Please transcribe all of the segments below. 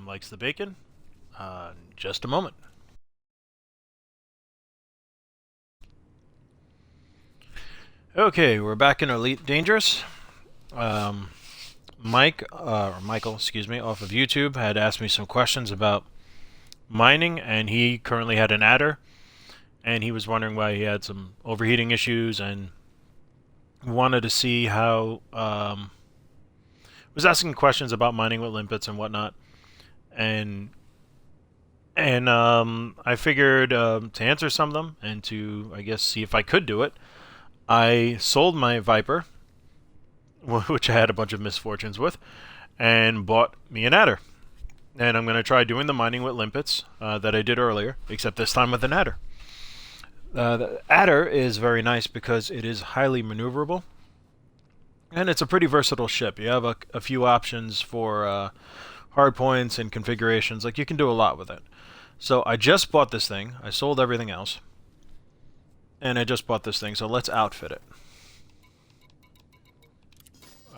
Likes the bacon. Just a moment. Okay, we're back in Elite Dangerous. Michael, excuse me, off of YouTube had asked me some questions about mining, and he currently had an adder, and he was wondering why he had some overheating issues, and wanted to see how, was asking questions about mining with limpets and whatnot, and I figured to answer some of them and to, I guess, see if I could do it. I sold my Viper, which I had a bunch of misfortunes with, and bought me an adder. And I'm going to try doing the mining with limpets that I did earlier, except this time with an adder. The adder is very nice because it is highly maneuverable, and it's a pretty versatile ship. You have a few options for hardpoints and configurations. Like, you can do a lot with it. So I just bought this thing. I sold everything else, and I just bought this thing. So let's outfit it.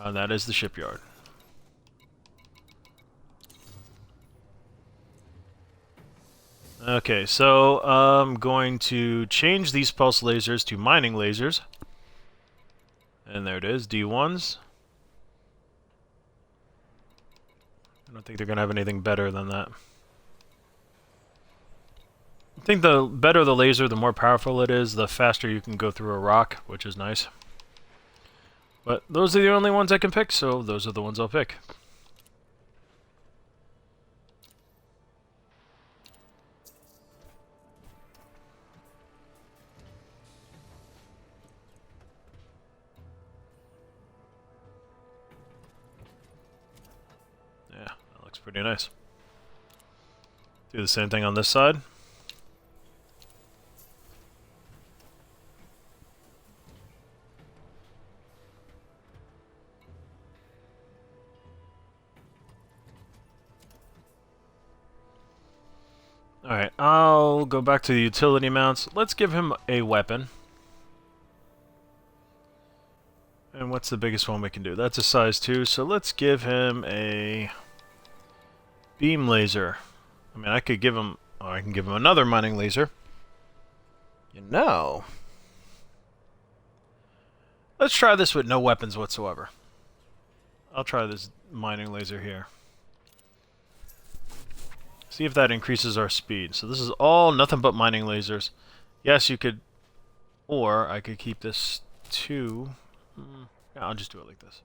That is the shipyard. Okay, so I'm going to change these pulse lasers to mining lasers. And there it is, D1s. I don't think they're going to have anything better than that. I think the better the laser, the more powerful it is, the faster you can go through a rock, which is nice. But those are the only ones I can pick, so those are the ones I'll pick. Yeah, that looks pretty nice. Do the same thing on this side. Alright, I'll go back to the utility mounts. Let's give him a weapon. And what's the biggest one we can do? That's a size 2, so let's give him a beam laser. I mean, I could give him... Oh, I can give him another mining laser. You know... Let's try this with no weapons whatsoever. I'll try this mining laser here. See if that increases our speed. So this is all nothing but mining lasers. Yes, you could... Or I could keep this to... Yeah, I'll just do it like this.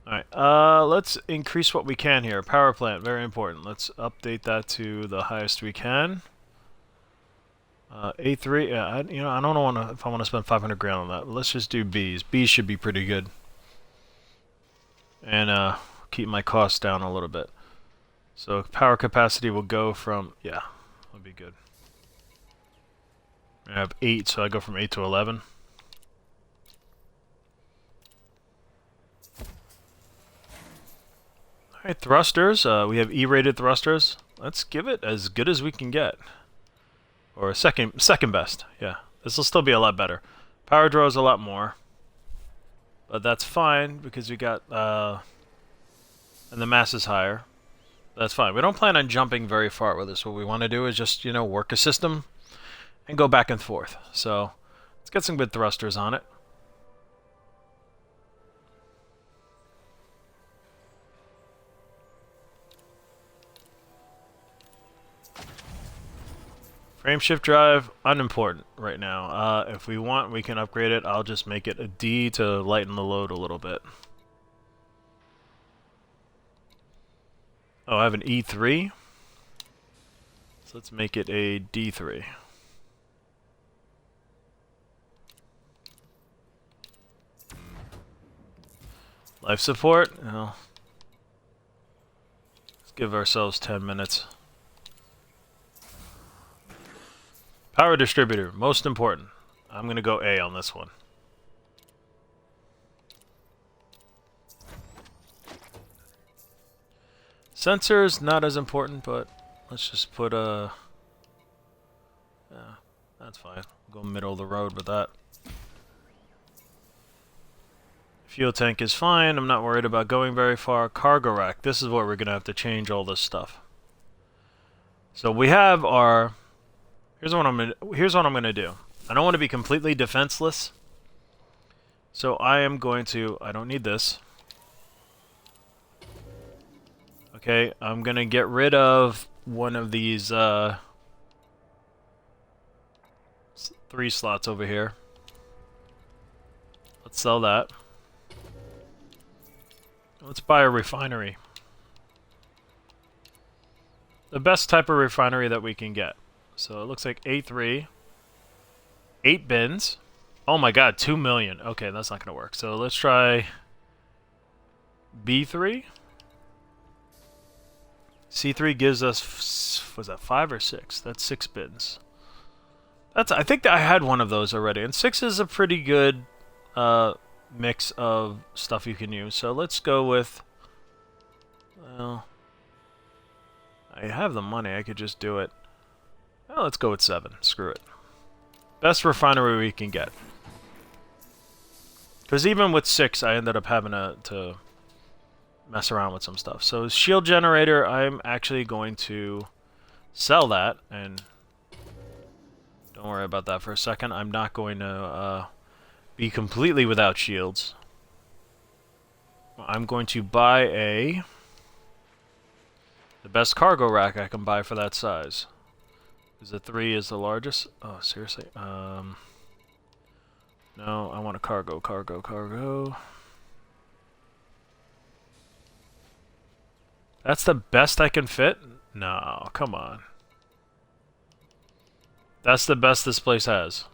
Alright, let's increase what we can here. Power plant, very important. Let's update that to the highest we can. A3, yeah, I don't know if I want to spend 500 grand on that. Let's just do Bs. Bs should be pretty good. And keep my costs down a little bit. So power capacity will go from, yeah, that'll be good. I have 8, so I go from 8 to 11. Alright, thrusters. We have E-rated thrusters. Let's give it as good as we can get. Or second best, yeah. This will still be a lot better. Power draw is a lot more. But that's fine, because we got, and the mass is higher. That's fine. We don't plan on jumping very far with this. What we want to do is just, work a system and go back and forth. So, let's get some good thrusters on it. Frame shift drive, unimportant right now. If we want, we can upgrade it. I'll just make it a D to lighten the load a little bit. Oh, I have an E3. So let's make it a D3. Life support? Well, let's give ourselves 10 minutes. Power distributor, most important. I'm going to go A on this one. Sensors, not as important, but let's just put a... Yeah, that's fine. We'll go middle of the road with that. Fuel tank is fine. I'm not worried about going very far. Cargo rack. This is where we're going to have to change all this stuff. So we have our... Here's what I'm gonna do. I don't want to be completely defenseless. So I am going to... I don't need this. Okay, I'm going to get rid of one of these 3 slots over here. Let's sell that. Let's buy a refinery. The best type of refinery that we can get. So it looks like A3. 8 bins. Oh my god, 2 million. Okay, that's not going to work. So let's try B3. C3 gives us, was that 5 or 6? That's 6 bins. I think that I had one of those already. And 6 is a pretty good mix of stuff you can use. So let's go with, well, I have the money. I could just do it. Well, let's go with 7. Screw it. Best refinery we can get. Because even with 6, I ended up having to mess around with some stuff. So shield generator, I'm actually going to sell that, and don't worry about that for a second. I'm not going to be completely without shields. I'm going to buy the best cargo rack I can buy for that size. Because the 3 is the largest. Oh, seriously? No, I want a cargo. That's the best I can fit? No, come on. That's the best this place has.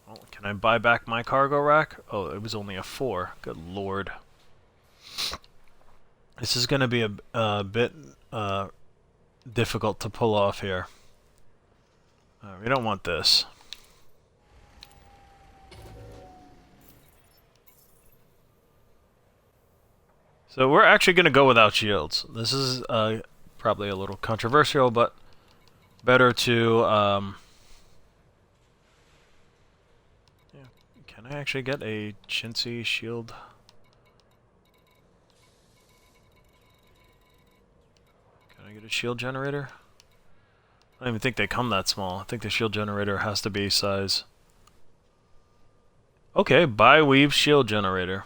Oh, can I buy back my cargo rack? Oh, it was only a 4. Good lord. This is going to be a bit difficult to pull off here. We don't want this. So we're actually going to go without shields. This is probably a little controversial, but better to... yeah. Can I actually get a chintzy shield? Can I get a shield generator? I don't even think they come that small. I think the shield generator has to be size... Okay, buy-weave shield generator.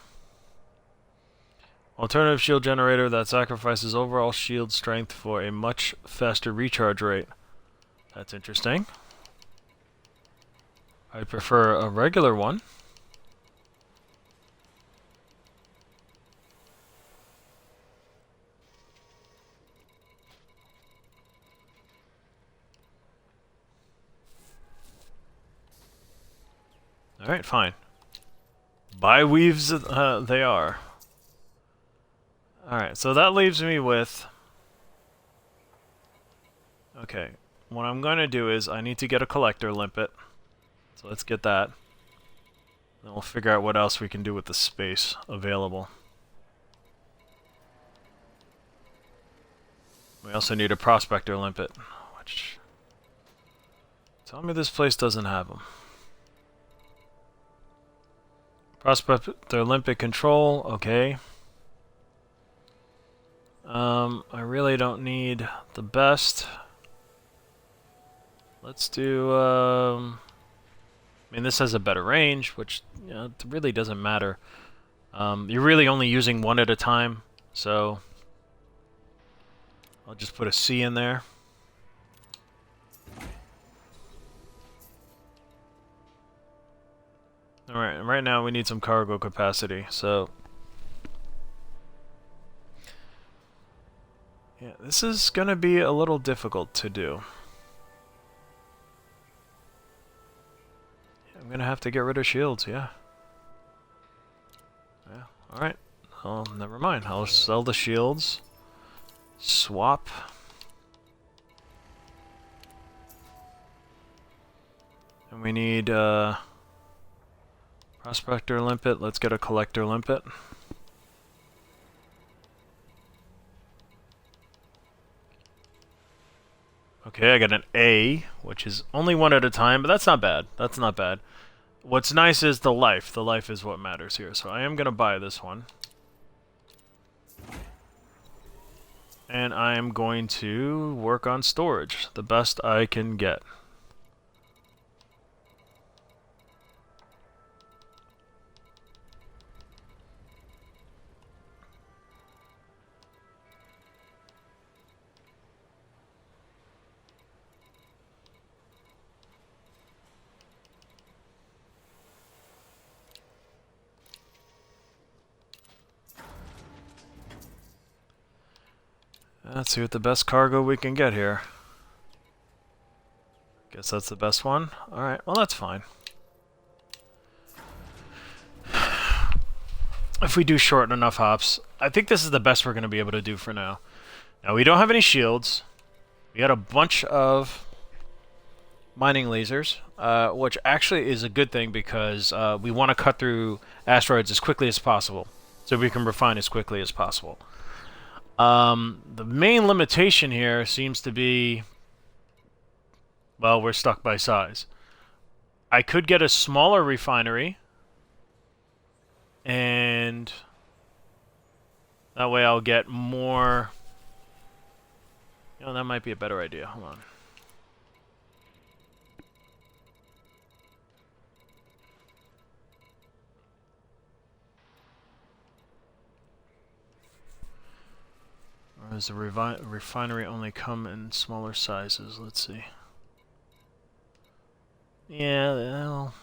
Alternative shield generator that sacrifices overall shield strength for a much faster recharge rate. That's interesting. I prefer a regular one. Alright, fine. Buy-weaves they are. Alright, so that leaves me with... Okay, what I'm going to do is I need to get a collector limpet. So let's get that. Then we'll figure out what else we can do with the space available. We also need a prospector limpet, which... Tell me this place doesn't have them. Prospector limpet control, okay. I really don't need the best. Let's do, I mean, this has a better range, which, you know, it really doesn't matter. You're really only using one at a time, so I'll just put a C in there. Alright, and right now we need some cargo capacity, so... Yeah, this is gonna be a little difficult to do. I'm gonna have to get rid of shields, yeah. Yeah, alright. Oh, never mind. I'll sell the shields. Swap. And we need, prospector limpet. Let's get a collector limpet. Okay, I got an A, which is only one at a time, but that's not bad. That's not bad. what's nice is the life. The life is what matters here. So I am going to buy this one. And I am going to work on storage the best I can get. Let's see what the best cargo we can get here. Guess that's the best one. Alright, well that's fine. If we do shorten enough hops, I think this is the best we're going to be able to do for now. Now, we don't have any shields. We got a bunch of mining lasers, which actually is a good thing because we want to cut through asteroids as quickly as possible, so we can refine as quickly as possible. The main limitation here seems to be, well, we're stuck by size. I could get a smaller refinery, and that way I'll get more. You know, that might be a better idea. Hold on. Or does the refinery only come in smaller sizes? Let's see. Yeah, well,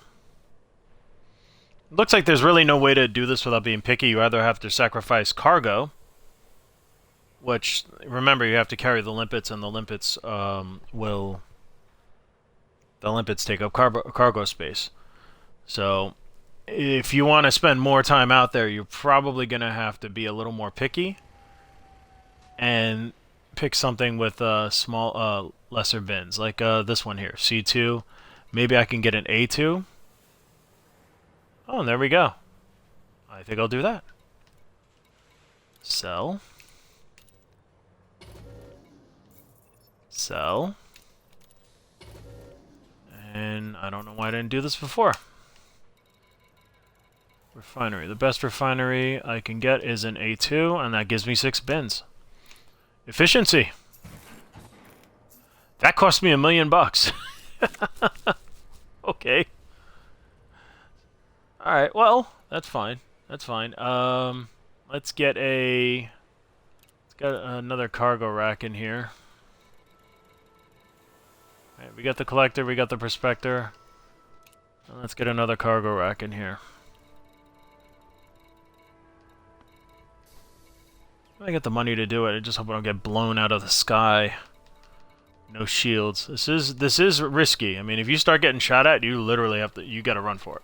looks like there's really no way to do this without being picky. You either have to sacrifice cargo, which, remember, you have to carry the limpets, and the limpets the limpets take up cargo space. So, if you want to spend more time out there, you're probably going to have to be a little more picky and pick something with small, lesser bins, like this one here, C2. Maybe I can get an A2. Oh, and there we go. I think I'll do that. Sell. Sell. And I don't know why I didn't do this before. Refinery. The best refinery I can get is an A2, and that gives me 6 bins. Efficiency. That cost me $1 million. Okay. Alright, well, that's fine. That's fine. Let's get another cargo rack in here. Alright, we got the collector, we got the prospector. And let's get another cargo rack in here. I get the money to do it. I just hope I don't get blown out of the sky. No shields. This is risky. I mean, if you start getting shot at, you literally have to. You got to run for it.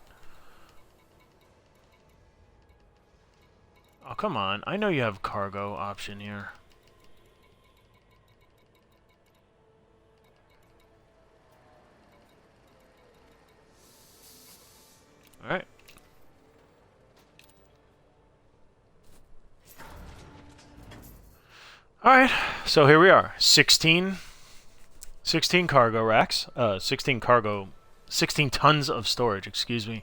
Oh, come on. I know you have cargo option here. All right. All right. So here we are. 16 cargo racks. 16 tons of storage, excuse me.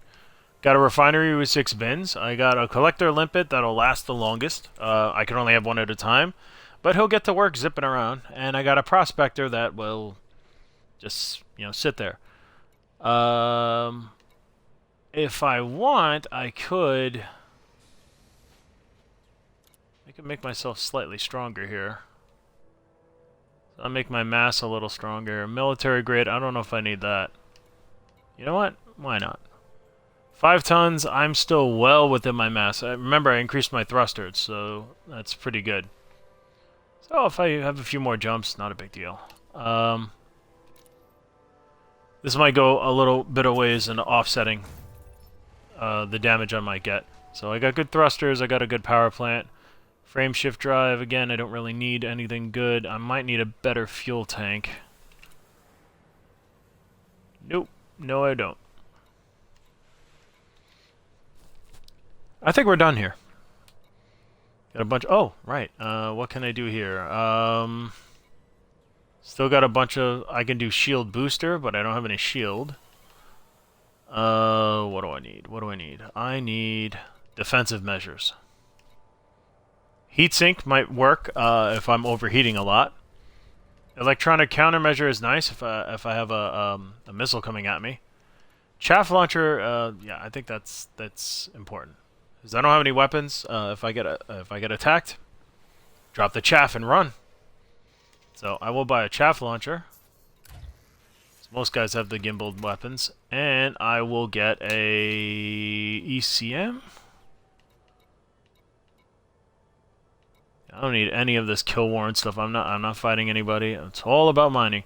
Got a refinery with 6 bins. I got a collector limpet that'll last the longest. I can only have one at a time, but he'll get to work zipping around. And I got a prospector that will just, sit there. If I want, I could make myself slightly stronger here. I'll make my mass a little stronger. Military grade, I don't know if I need that. You know what? Why not? 5 tons, I'm still well within my mass. Remember, I increased my thrusters, so that's pretty good. So if I have a few more jumps, not a big deal. This might go a little bit of ways in offsetting the damage I might get. So I got good thrusters, I got a good power plant. Frame shift drive, again, I don't really need anything good. I might need a better fuel tank. Nope. No, I don't. I think we're done here. Got a bunch... Oh, right. What can I do here? Still got a bunch of... I can do shield booster, but I don't have any shield. What do I need? What do I need? I need defensive measures. Heatsink might work if I'm overheating a lot. Electronic countermeasure is nice if I have a missile coming at me. Chaff launcher, yeah, I think that's important because I don't have any weapons. If I get attacked, drop the chaff and run. So I will buy a chaff launcher. Most guys have the gimbaled weapons, and I will get a ECM. I don't need any of this kill warrant stuff. I'm not fighting anybody. It's all about mining.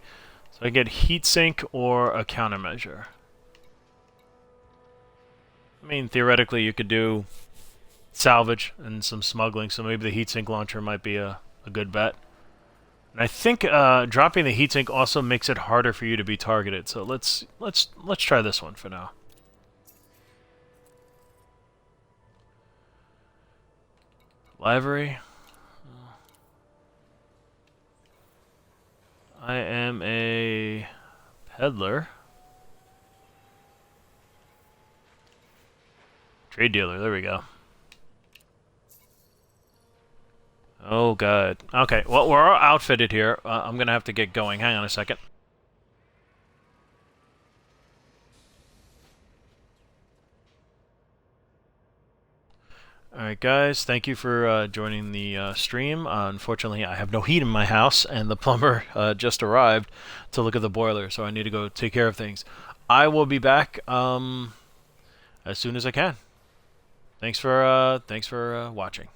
So I get heatsink or a countermeasure. I mean, theoretically, you could do salvage and some smuggling, so maybe the heatsink launcher might be a good bet. And I think dropping the heatsink also makes it harder for you to be targeted. So let's try this one for now. Livery. I am a peddler. Trade dealer, there we go. Oh, God. Okay, well, we're all outfitted here. I'm going to have to get going. Hang on a second. Alright, guys. Thank you for joining the stream. Unfortunately, I have no heat in my house, and the plumber just arrived to look at the boiler, so I need to go take care of things. I will be back as soon as I can. Thanks for watching.